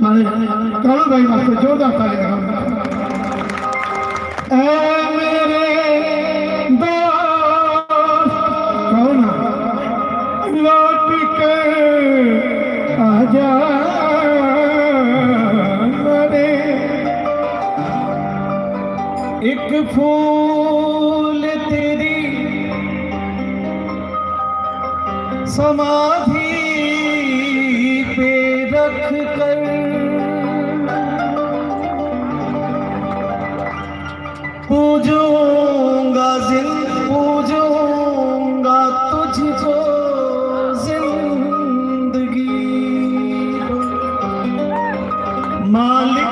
माने कालू भाई वास्ते जोरदार ताली लगाओ। ए मेरे दोस्त कौन लौट के आजा मेरे, एक फूल तेरी समाधि पे रख कर पूजूंगा तुझको जिंदगी, मालिक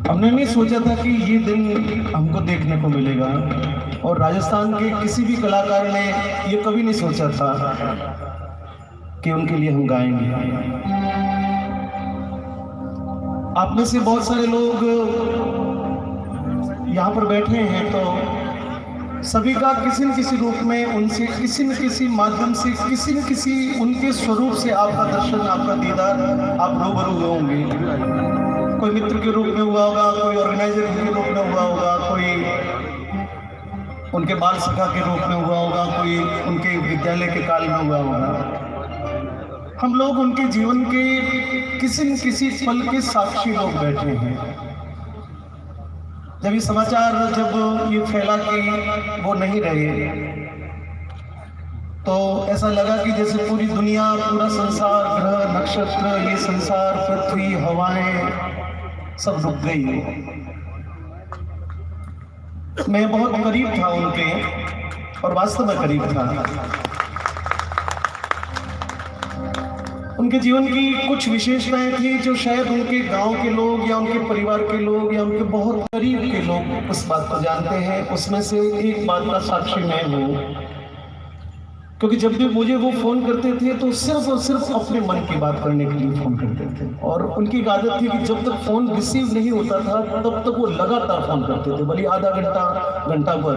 हमने नहीं सोचा था कि ये दिन हमको देखने को मिलेगा, और राजस्थान के किसी भी कलाकार ने ये कभी नहीं सोचा था कि उनके लिए हम गाएंगे। आप में से बहुत सारे लोग यहाँ पर बैठे हैं, तो सभी का किसी न किसी रूप में उनसे किसी न किसी माध्यम से किसी न किसी उनके स्वरूप से आपका दर्शन, आपका दीदार आप रूबरू हुए होंगे। कोई मित्र के रूप में हुआ होगा, कोई ऑर्गेनाइजर के रूप में हुआ होगा, कोई उनके बाल सखा के रूप में हुआ होगा, कोई उनके विद्यालय के काल में हुआ होगा। हम लोग उनके जीवन के किसी न किसी पल के साक्षी लोग बैठे हैं। जब ये समाचार जब ये फैला कि वो नहीं रहे, तो ऐसा लगा कि जैसे पूरी दुनिया, पूरा संसार, ग्रह नक्षत्र, ये संसार, पृथ्वी, हवाएं सब रुक गई है। मैं बहुत करीब था उनके, और वास्तव में करीब था। उनके जीवन की कुछ विशेषताएं थी जो शायद उनके गांव के लोग या उनके परिवार के लोग या उनके बहुत करीब के लोग उस बात को जानते हैं। उसमें से एक बात का साक्षी मैं हूँ, क्योंकि जब भी मुझे वो फोन करते थे तो सिर्फ और सिर्फ अपने मन की बात करने के लिए फोन करते थे, और उनकी एक आदत थी कि जब तक फोन रिसीव नहीं होता था तब तक वो लगातार फोन करते थे, भले आधा घंटा, घंटा भर।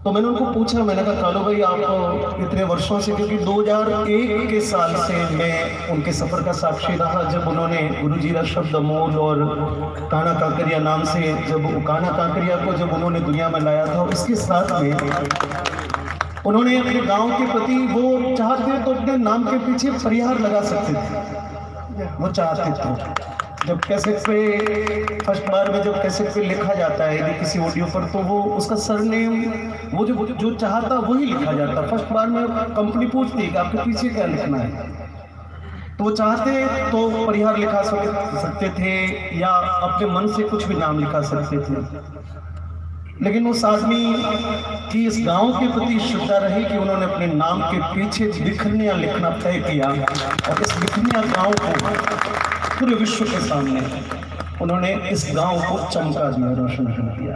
तो मैंने उनको पूछा, मैंने कहा कालू भाई आप इतने वर्षों से, क्योंकि 2001 के साल से मैं उनके सफर का साक्षी रहा, जब उन्होंने गुरुजी का शब्द अमोल और कान्हा कांकरिया नाम से, जब कान्हा कांकरिया को जब उन्होंने दुनिया में लाया था, उसके साथ में उन्होंने अपने गांव के प्रति, वो चाहते तो अपने नाम के पीछे परिहार लगा सकते थे, वो चाहते थे। जब कैसेट पे फर्स्ट बार में जब कैसेट पे लिखा जाता है यदि किसी ऑडियो पर, तो वो उसका सरनेम वो जो चाहता वही लिखा जाता। फर्स्ट बार में कंपनी पूछती है कि आपके पीछे क्या लिखना है, तो वो चाहते तो परिहार लिखा सकते थे या अपने मन से कुछ भी नाम लिखा सकते थे। लेकिन उस आदमी की इस गांव के प्रति श्रद्धा रही कि उन्होंने अपने नाम के पीछे लिखनिया लिखना तय किया, और इस लिखनिया गांव को पूरे विश्व के सामने उन्होंने इस गांव को चमका दिया, रोशन कर दिया।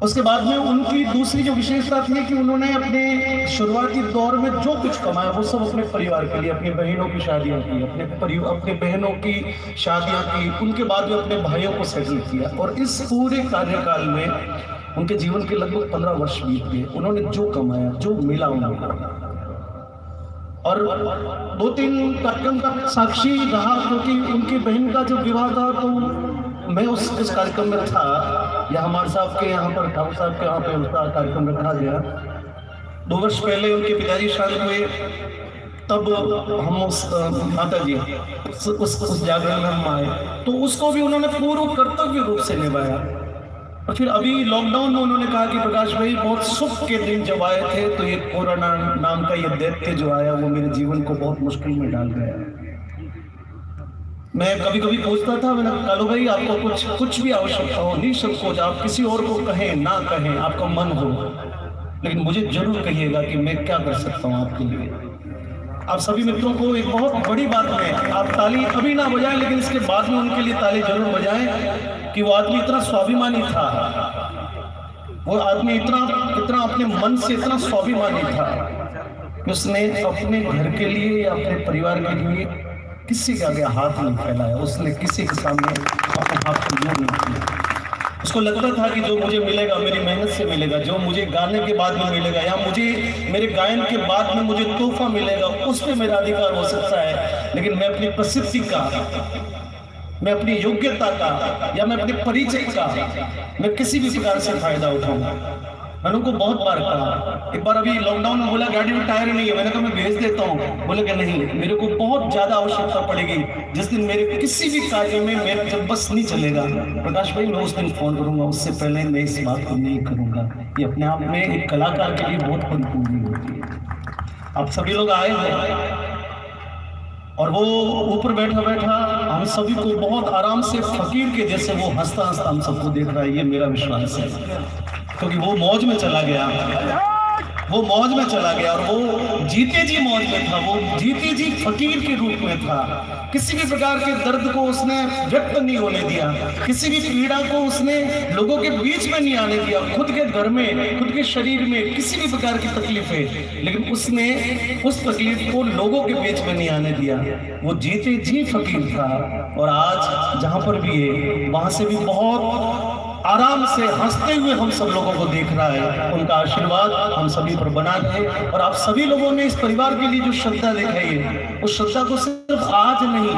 उसके बाद में उनकी दूसरी जो विशेषता थी कि उन्होंने अपने शुरुआती दौर में जो कुछ कमाया वो सब अपने परिवार के लिए, अपनी बहनों की शादियां की, अपने बहनों की शादियां की, उनके बाद में अपने भाइयों को सेटल किया। और इस पूरे कार्यकाल में उनके जीवन के लगभग 15 वर्ष बीत गए। उन्होंने जो कमाया, जो मिला उन्हें, और 2-3 कार्यक्रम का साक्षी रहा, क्योंकि उनकी बहन का जो विवाह था तो मैं उस कार्यक्रम में था। या हमारे साहब के यहाँ पर, ठाकुर साहब के यहाँ पे उसका कार्यक्रम रखा गया। 2 वर्ष पहले उनके पिताजी शादी हुए, तब हम उस माता जी उस जागरण में हम आए, तो उसको भी उन्होंने पूर्ण कर्तव्य रूप से निभाया। और फिर अभी लॉकडाउन में उन्होंने कहा कि प्रकाश भाई बहुत सुख के दिन जब आए थे, तो ये कोरोना नाम का ये दैत्य जो आया वो मेरे जीवन को बहुत मुश्किल में डाल गया। मैं कभी कभी पूछता था, मैंने कालू भाई आपको कुछ भी आवश्यकता हो, निसंकोच आप किसी और को कहें ना कहें, आपका मन हो, लेकिन मुझे जरूर कहिएगा कि मैं क्या कर सकता हूँ आपके लिए। आप सभी मित्रों को एक बहुत बड़ी बात में, आप ताली अभी ना बजाएं, लेकिन इसके बाद में उनके लिए ताली जरूर बजाएं कि वो आदमी इतना स्वाभिमानी था, वो आदमी इतना अपने मन से इतना स्वाभिमानी था कि उसने अपने घर के लिए या अपने परिवार के लिए किसी के आगे हाथ नहीं फैलाया, उसने किसी के सामने अपने हाथ को जोड़ नहीं किया। उसको लगता था कि जो मुझे मिलेगा मेरी मेहनत से मिलेगा, जो मुझे गाने के बाद में मिलेगा या मुझे मेरे गायन के बाद में मुझे तोहफा मिलेगा, उस पर मेरा अधिकार हो सकता है, लेकिन मैं अपनी प्रसिद्धि का, मैं अपनी योग्यता का या मैं अपने परिचय का मैं किसी भी प्रकार से फायदा उठाऊंगा। मैंने उनको बहुत बार कहा। एक बार अभी लॉकडाउन में बोला गाड़ी में टायर नहीं है, मैंने कहा मैं भेज देता हूँ। बोले कि नहीं, मेरे को बहुत ज्यादा आवश्यकता पड़ेगी, जिस दिन मेरे किसी भी कार्य में मेरा जब बस नहीं चलेगा प्रकाश भाई मैं उस दिन फोन करूंगा, उससे पहले मैं इस बात को नहीं करूंगा। ये अपने आप में एक कलाकार के लिए बहुत बड़ी पूंजी होती है। आप सभी लोग आए हैं और वो ऊपर बैठा बैठा हम सभी को बहुत आराम से फकीर के जैसे वो हंसता हंसता हम सबको देख रहा है, ये मेरा विश्वास है, क्योंकि वो मौज में चला गया, वो मौज में चला गया और वो जीते जी मौज में था, वो जीते जी फकीर के रूप में था। किसी भी प्रकार के दर्द को उसने व्यक्त नहीं होने दिया, किसी भी पीड़ा को उसने लोगों के बीच में नहीं आने दिया, खुद के घर में, खुद के शरीर में किसी भी प्रकार की तकलीफ है, लेकिन उसने उस तकलीफ को लोगों के बीच में नहीं आने दिया। वो जीते जी फकीर था और आज जहां पर भी है वहां से भी बहुत आराम से हंसते हुए हम सब लोगों को देख रहा है। उनका आशीर्वाद हम सभी पर बना रहे और आप सभी लोगों ने इस परिवार के लिए जो श्रद्धा दिखाई है, उस श्रद्धा को सिर्फ आज नहीं,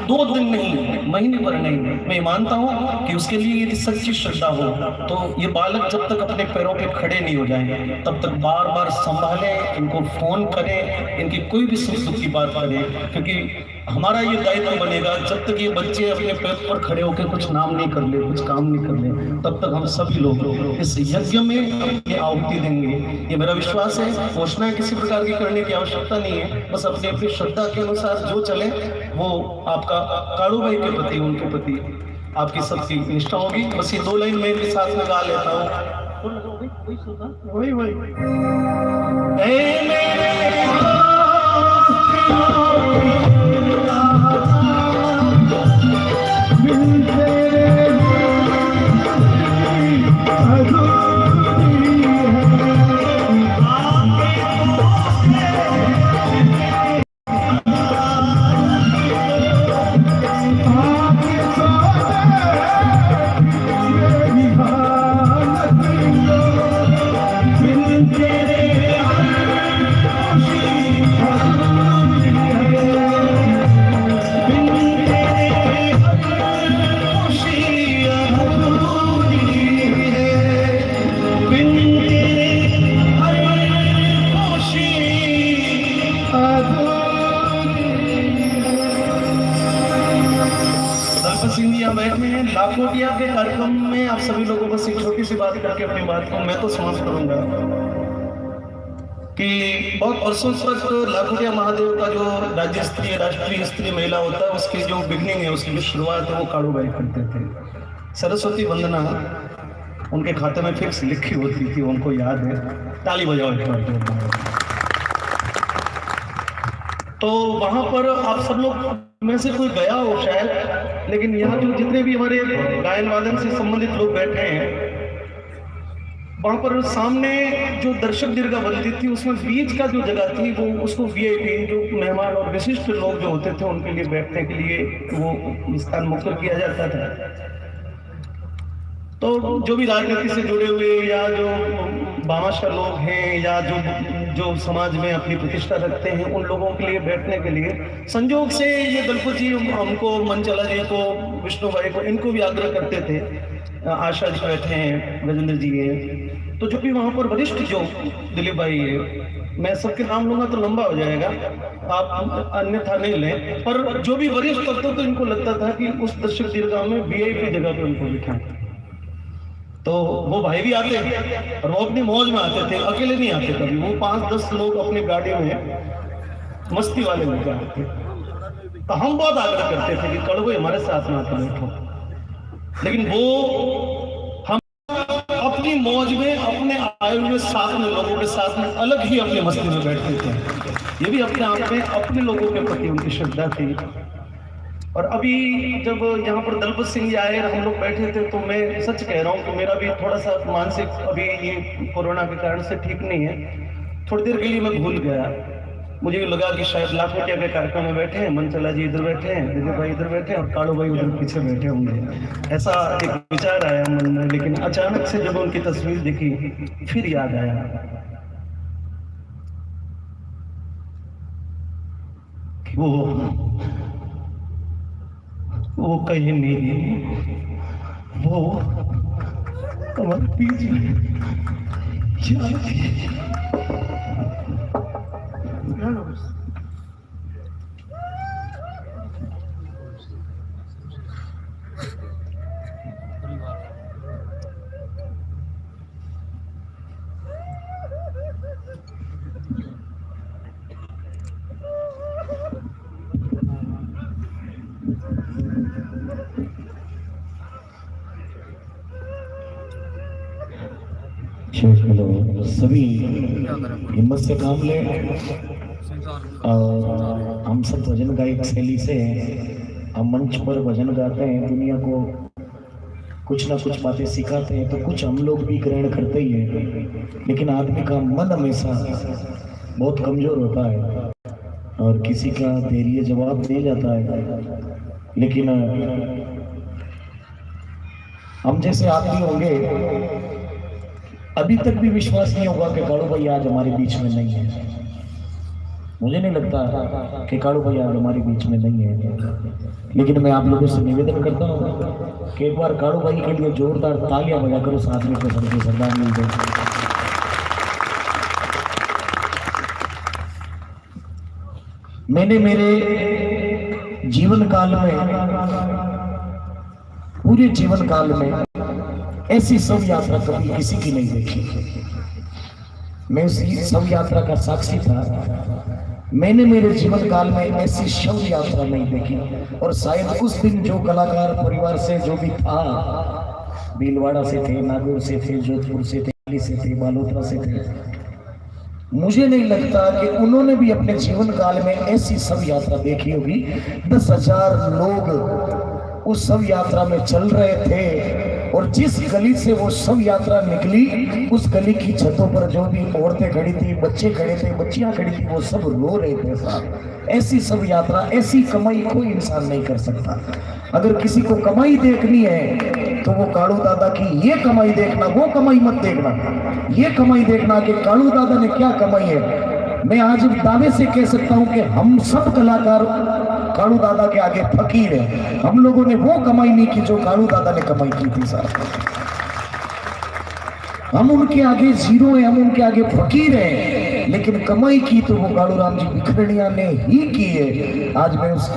2 दिन नहीं, महीने भर नहीं, मैं मानता हूं कि उसके लिए यदि सच्ची श्रद्धा हो तो ये बालक जब तक अपने पैरों पे खड़े नहीं हो जाएंगे तब तक बार बार संभालें, इनको फोन करें, इनकी कोई भी सुख दुख की बात करें, क्योंकि हमारा ये दायित्व बनेगा जब तक ये बच्चे अपने पैर पर खड़े होकर कुछ नाम नहीं कर ले, कुछ काम नहीं कर ले, तब तक हम सभी लोग इस यज्ञ में अपनी आहुति देंगे। ये मेरा विश्वास है। घोषणाएं किसी प्रकार की करने की आवश्यकता नहीं है, बस अपनी अपनी श्रद्धा के अनुसार जो चले वो आपका कालू भाई के प्रति, उनके प्रति आपकी सबकी निष्ठा होगी। बस ये 2 लाइन मैं इनके साथ में गा लेता हूँ। वही लाखोटिया के कार्यक्रम में आप सभी लोगों को एक छोटी सी बात करके अपनी बात को मैं तो समाप्त करूंगा कि बहुत वर्षों तक लाखोटिया महादेव का जो राज्य स्तरीय, राष्ट्रीय स्तरीय मेला होता है, उसकी जो बिगनिंग है, उसकी जो शुरुआत है, वो कालू भाई करते थे। सरस्वती वंदना उनके खाते में फिक्स लिखी होती थी, उनको याद है। ताली बजाओ एक बार। तो वहां पर आप सब लोग में से कोई गया हो शायद, लेकिन यहाँ जो जितने भी हमारे गायन वादन से संबंधित लोग बैठे हैं, वहां पर सामने जो दर्शक दीर्घा बनती थी, उसमें बीच का जो जगह थी वो उसको वीआईपी, जो मेहमान और विशिष्ट लोग जो होते थे उनके लिए बैठने के लिए वो स्थान मुक्त किया जाता था। तो जो भी राजनीति से जुड़े हुए या जो भामाशाह लोग हैं या जो समाज में अपनी प्रतिष्ठा रखते हैं, उन लोगों के लिए बैठने के लिए संजोग से ये दलपत जी हमको, मनचला जी को, विष्णु भाई को, इनको भी आग्रह करते थे। आशा जी बैठे हैं, गजेंद्र जी हैं, तो जो भी वहाँ पर वरिष्ठ जो दिलीप भाई है, मैं सबके नाम लूंगा तो लंबा हो जाएगा, आप अन्यथा नहीं लें, पर जो भी वरिष्ठ तत्व, तो इनको लगता था कि उस दर्शक दीर्घा में वीआईपी जगह पे उनको बिठाएं। तो वो भाई भी आते और वो अपनी मौज में आते थे, अकेले नहीं आते कभी, वो 5-10 लोग अपनी गाड़ी में मस्ती वाले लेकर आते। तो हम बहुत आग्रह करते थे कि कड़वे हमारे साथ में आकर बैठो, लेकिन वो हम अपनी मौज में, अपने आए हुए साथ में लोगों के साथ में अलग ही अपनी मस्ती में बैठते थे। ये भी अपने आप में अपने लोगों के प्रति उनकी श्रद्धा थी। और अभी जब यहाँ पर दलपत सिंह जी आए, हम लोग बैठे थे, तो मैं सच कह रहा हूँ कि मेरा भी थोड़ा सा मानसिक अभी ये कोरोना के कारण से ठीक नहीं है। थोड़ी देर के लिए मैं भूल गया, मुझे लगा कि शायद लाखोटिया के कार्यक्रम में बैठे हैं, मनचला जी इधर बैठे हैं, दिलीप भाई इधर बैठे हैं और कालू भाई उधर पीछे बैठे होंगे, ऐसा एक विचार आया मन में। लेकिन अचानक से जब उनकी तस्वीर दिखी, फिर याद आया कि वो कहीं नहीं, वो हमारे बीच में सभी हिम्मत से काम ले और हम सब भजन गायक शैली से हम मंच पर भजन गाते हैं, दुनिया को कुछ ना कुछ बातें सिखाते हैं, तो कुछ हम लोग भी ग्रहण करते ही हैं। लेकिन आदमी का मन हमेशा बहुत कमजोर होता है और किसी का धैर्य जवाब दे जाता है। लेकिन हम जैसे आदमी होंगे, अभी तक भी विश्वास नहीं होगा कि कालू भाई आज हमारे बीच में नहीं है। मुझे नहीं लगता कि कालू भाई आज हमारे बीच में नहीं है, लेकिन मैं आप लोगों से निवेदन करता हूँ कि एक बार कालू भाई के लिए जोरदार तालियां बजा करो, साथ में कसम के सरदार मिल जाए। मैंने मेरे जीवन काल में, पूरे जीवन काल में ऐसी शव यात्रा कभी किसी की नहीं देखी। मैं उस शव यात्रा का साक्षी था। मैंने मेरे जीवन काल में ऐसी शव यात्रा नहीं देखी। और शायद उस दिन जो कलाकार परिवार से जो भी था, भीलवाड़ा से थे, नागौर से थे, जोधपुर से थे, दिल्ली से थे, बालोतरा से थे, मुझे नहीं लगता कि उन्होंने भी अपने जीवन काल में ऐसी शव यात्रा देखी होगी। 10,000 लोग उस शव यात्रा में चल रहे थे और जिस गली से वो शव यात्रा निकली, उस गली की छतों पर जो भी औरतें खड़ी थी, बच्चे खड़े थे, बच्चियां खड़ी थी, वो सब रो रहे थे साहब। ऐसी शव यात्रा, ऐसी कमाई कोई इंसान नहीं कर सकता। अगर किसी को कमाई देखनी है तो वो कालू दादा की ये कमाई देखना, वो कमाई मत देखना। ये कमाई देखना कि कालू दादा ने क्या कमाई है। मैं आज दावे से कह सकता हूं कि हम सब कलाकार कालू दादा के आगे फकीर हैं। हम लोगों ने वो कमाई नहीं की जो कालू दादा ने कमाई की थी साहब। हम उनके आगे जीरो हैं, हम उनके आगे फकीर हैं, लेकिन कमाई की तो वो कालू राम जी बिखरनिया ने ही की है। आज मैं उस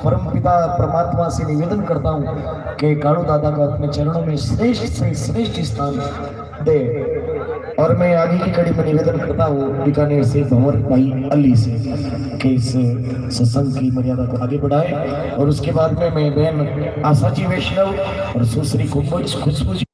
परमपिता परमात्मा से निवेदन करता हूँ कि कालू दादा को अपने चरणों में श्रेष्ठ से श्रेष्ठ स्थान दे। और मैं आगे की कड़ी में निवेदन करता हूँ बीकानेर से भंवर भाई अली से कि इस सत्संग की मर्यादा को आगे बढ़ाए। और उसके बाद में मैं बहन आशा जी वैष्णव और सुश्री खुशबू जी